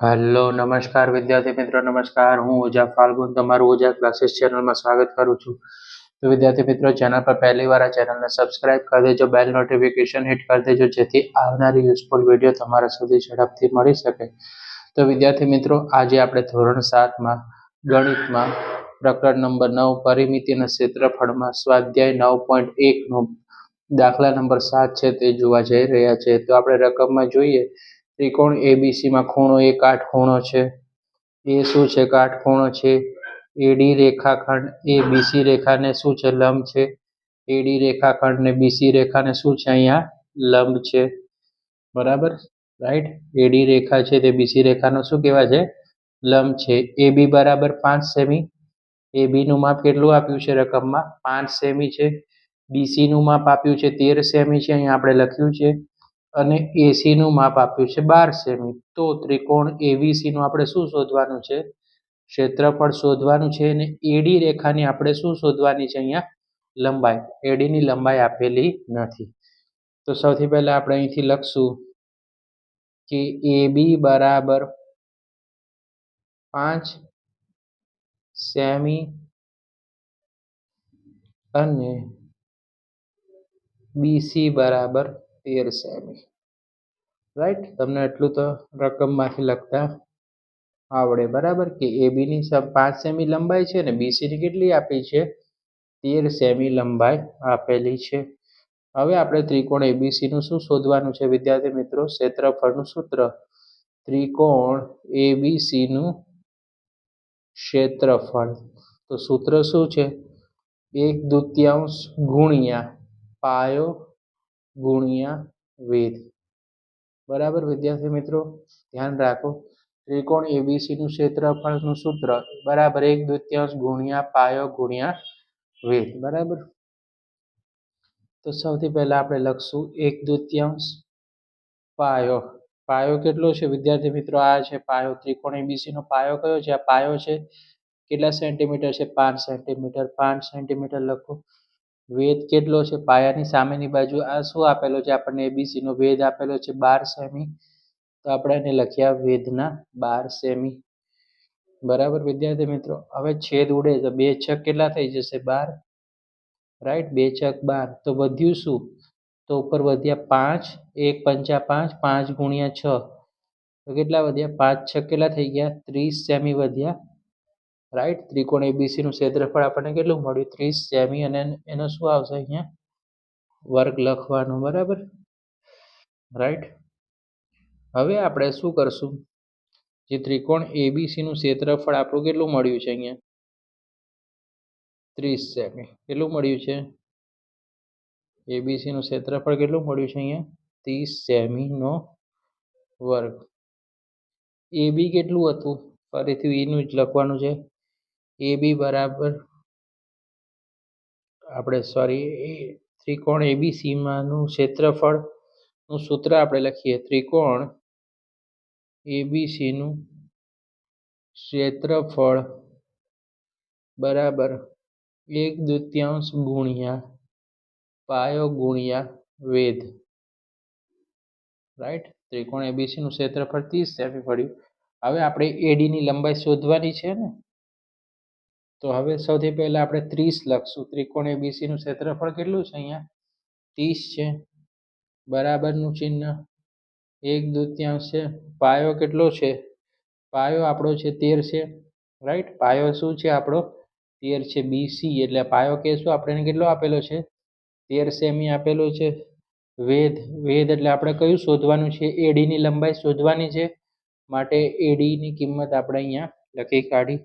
Hello નમસ્કાર વિદ્યાર્થી મિત્રો નમસ્કાર. હું ઓઝા ફાલ્ગુન તમારું ઓઝા ક્લાસીસ ચેનલમાં સ્વાગત કરું છું. તો વિદ્યાર્થી મિત્રો, ચેનલ પર પહેલી વાર આ ચેનલને સબસ્ક્રાઇબ કરી દેજો, બેલ નોટિફિકેશન હિટ કરી દેજો, જેથી આવનારી યુઝફુલ વિડીયો તમારા સુધી ઝડપથી મળી શકે. તો વિદ્યાર્થી મિત્રો, આજે આપણે ધોરણ 7માં ગણિતમાં પ્રકરણ નંબર 9 પરિમિતિ અને ક્ષેત્રફળમાં સ્વાધ્યાય 9.1નો દાખલા નંબર 7 છે તે જોવા જઈ રહ્યા છે. તો આપણે રકમમાં જોઈએ, ત્રિકોણ એબીસીમાં ખૂણો એ કાટખૂણો છે. એ શું છે? કાટખૂણો છે. એડી રેખાખંડ એ બીસી રેખાને શું છે? લંબ છે. એડી રેખાખંડ ને બીસી રેખાને શું છે? અહીંયા લંબ છે. બરાબર, રાઈટ. એડી રેખા છે તે બીસી રેખાનો શું કહેવાય છે? લંબ છે. એબી બરાબર 5 સેમી. એબી નું માપ કેટલું આપ્યું છે રકમમાં? 5 સેમી છે. બીસી નું માપ આપ્યું છે 13 સેમી છે, અહીંયા આપણે લખ્યું છે. અને એસી નું માપ આપ્યું છે 12 સેમી. તો ત્રિકોણ એબીસી નું આપણે શું શોધવાનું છે? ક્ષેત્રફળ શોધવાનું છે. અને એડી રેખાની આપણે શું શોધવાની છે? અહીંયા લંબાઈ. એડીની લંબાઈ આપેલી નથી. તો સૌથી પહેલા આપણે અહીંથી લખશું કે એબી બરાબર 5 સેમી અને બીસી બરાબર 13 સેમી. રાઈટ, તમને એટલું તો રકમમાંથી લખતા આવડે. બરાબર, કે એબીની 5 સેમી લંબાઈ છે ને બીસીની કેટલી આપી છે? 13 સેમી લંબાઈ આપેલી છે. હવે આપણે ત્રિકોણ એબીસી નું શું શોધવાનું છે વિદ્યાર્થી મિત્રો? ક્ષેત્રફળનું સૂત્ર. ત્રિકોણ એબીસી નું ક્ષેત્રફળ. તો સૂત્ર શું છે? 1/2 ગુણ્યા પાયો ગુણ્યા વેધ. બરાબર વિદ્યાર્થી મિત્રો, ધ્યાન રાખો. ત્રિકોણ એબીસી નું ક્ષેત્રફળનું સૂત્ર બરાબર 1/2 ગુણ્યા પાયો ગુણ્યા વેધ. બરાબર, તો સૌથી પહેલા આપણે લખશું 1/2 પાયો. પાયો કેટલો છે વિદ્યાર્થી મિત્રો? આ છે પાયો. ત્રિકોણ એબીસી નો પાયો કયો છે? આ પાયો છે. કેટલા સેન્ટીમીટર છે? 5 સેન્ટીમીટર. 5 સેન્ટીમીટર લખો. વેધ કેટલો છે? પાયાની સામેની બાજુ આ શું આપેલો છે આપણને? એબીસી નો વેધ આપેલો છે 12 સેમી. તો આપણે એને લખ્યા વેધના 12 સેમી. બરાબર વિદ્યાર્થી મિત્રો, હવે છેદ ઉડે તો 2 છક કેટલા થઈ જશે? 12. રાઈટ, 2 છક 12. તો વધ્યું શું? તો ઉપર વધ્યા 5. 1 પંચા 5, 5 ગુણ્યા 6. તો કેટલા વધ્યા? 5 છક કેટલા થઈ ગયા? 30 સેમી વધ્યા. રાઈટ, ત્રિકોણ એબીસી નું ક્ષેત્રફળ આપણને કેટલું મળ્યું? 30 સેમી. અને એનો શું આવશે અહીંયા? વર્ગ લખવાનો. બરાબર, રાઈટ. હવે આપણે શું કરશું? જે ત્રિકોણ એબીસી નું ક્ષેત્રફળ આપણું કેટલું મળ્યું છે અહીંયા? 30 સેમી. કેટલું મળ્યું છે? એબીસી નું ક્ષેત્રફળ કેટલું મળ્યું છે અહીંયા? 30 સેમી નો વર્ગ. એબી કેટલું હતું? ફરીથી એનું જ લખવાનું છે. એબી બરાબર ત્રિકોણ એબીસી નું ક્ષેત્રફળ નું સૂત્ર આપણે લખીએ. ત્રિકોણ એબીસી નું ક્ષેત્રફળ બરાબર 1/2 ગુણ્યા પાયો ગુણ્યા વેધ. રાઈટ, ત્રિકોણ એબીસી નું ક્ષેત્રફળ 30 સેમી પડ્યું. હવે આપણે એડી ની લંબાઈ શોધવાની છે ને, તો હવે સૌથી પહેલા આપણે 30 લખશું. ત્રિકોણ એબીસી નું ક્ષેત્રફળ કેટલું છે અહીંયા? 30 છે. બરાબરનું ચિહ્ન. 1/2 છે. પાયો કેટલો છે? પાયો આપણો છે 13 છે. રાઈટ, પાયો શું છે આપણો? 13 છે. બીસી એટલે પાયો કહેશું આપણે. કેટલો આપેલો છે? 13 સેમી આપેલો છે. વેધ. વેધ એટલે આપણે કયું શોધવાનું છે? એડી ની લંબાઈ શોધવાની છે. માટે એડી ની કિંમત આપણે અહીંયા લખી કાઢી.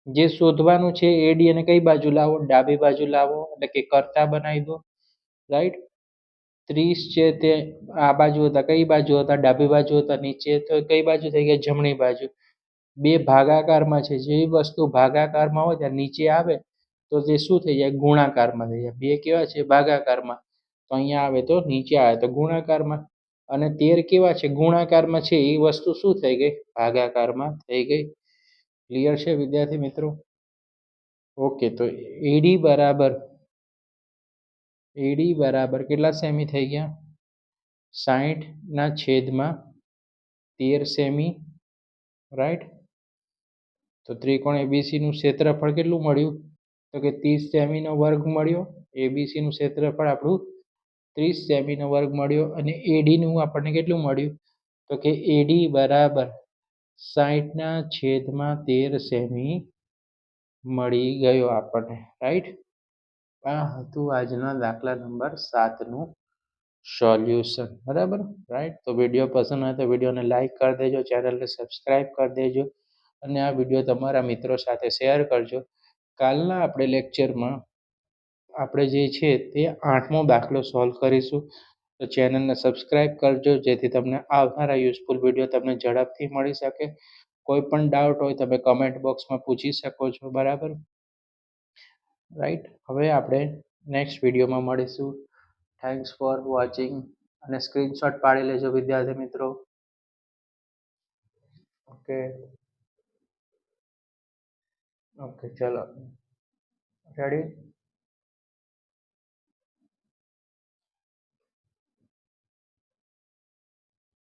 જે શોધવાનું છે એડી અને કઈ બાજુ લાવો? ડાબી બાજુ લાવો, એટલે કે કરતા બનાવી દો. રાઈટ, 30 છે તે આ બાજુ હતા. કઈ બાજુ હતા? ડાબી બાજુ હતા. નીચે તો કઈ બાજુ થઈ ગયા? જમણી બાજુ. બે ભાગાકારમાં છે. જે વસ્તુ ભાગાકારમાં હોય ત્યાં નીચે આવે તો તે શું થઈ જાય? ગુણાકારમાં થઈ જાય. બે કેવા છે? ભાગાકારમાં. તો અહીંયા આવે તો નીચે આવે તો ગુણાકારમાં. અને 13 કેવા છે? ગુણાકારમાં છે. એ વસ્તુ શું થઈ ગઈ? ભાગાકારમાં થઈ ગઈ. ક્લિયર છે વિદ્યાર્થી મિત્રો? ઓકે, તો એડી બરાબર કેટલા સેમી થઈ ગયા? 60 ના છેદમાં 13 સેમી રાઈટ. તો ત્રિકોણ એબીસીનું ક્ષેત્રફળ કેટલું મળ્યું? તો કે 30 સેમીનો વર્ગ મળ્યો. એબીસીનું ક્ષેત્રફળ આપણું 30 સેમીનો વર્ગ મળ્યો અને એડીનું આપણને કેટલું મળ્યું? તો કે એડી બરાબર 60/13 સેમી મળી ગયો આપણને. રાઈટ. આ હતું આજના દાખલા નંબર 7નું સોલ્યુશન. બરાબર. રાઈટ. તો વિડીયો પસંદ હોય તો વિડીયોને લાઈક કરી દેજો, ચેનલને સબસ્ક્રાઈબ કરી દેજો અને આ વિડીયો તમારા મિત્રો સાથે શેર કરજો. કાલના આપણે લેક્ચરમાં આપણે જે છે તે 8મો દાખલો સોલ્વ કરીશું. તો ચેનલને સબસ્ક્રાઈબ કરજો જેથી તમને આવનારા યુઝફુલ વિડીયો તમને ઝડપથી મળી શકે. કોઈ પણ ડાઉટ હોય તમે કમેન્ટ બોક્સમાં પૂછી શકો છો. બરાબર. રાઈટ. હવે આપણે નેક્સ્ટ વિડીયોમાં મળીશું. થેન્ક્સ ફોર વોચિંગ અને સ્ક્રીનશોટ પાડી લેજો વિદ્યાર્થી મિત્રો. ઓકે ઓકે ચલો રેડી.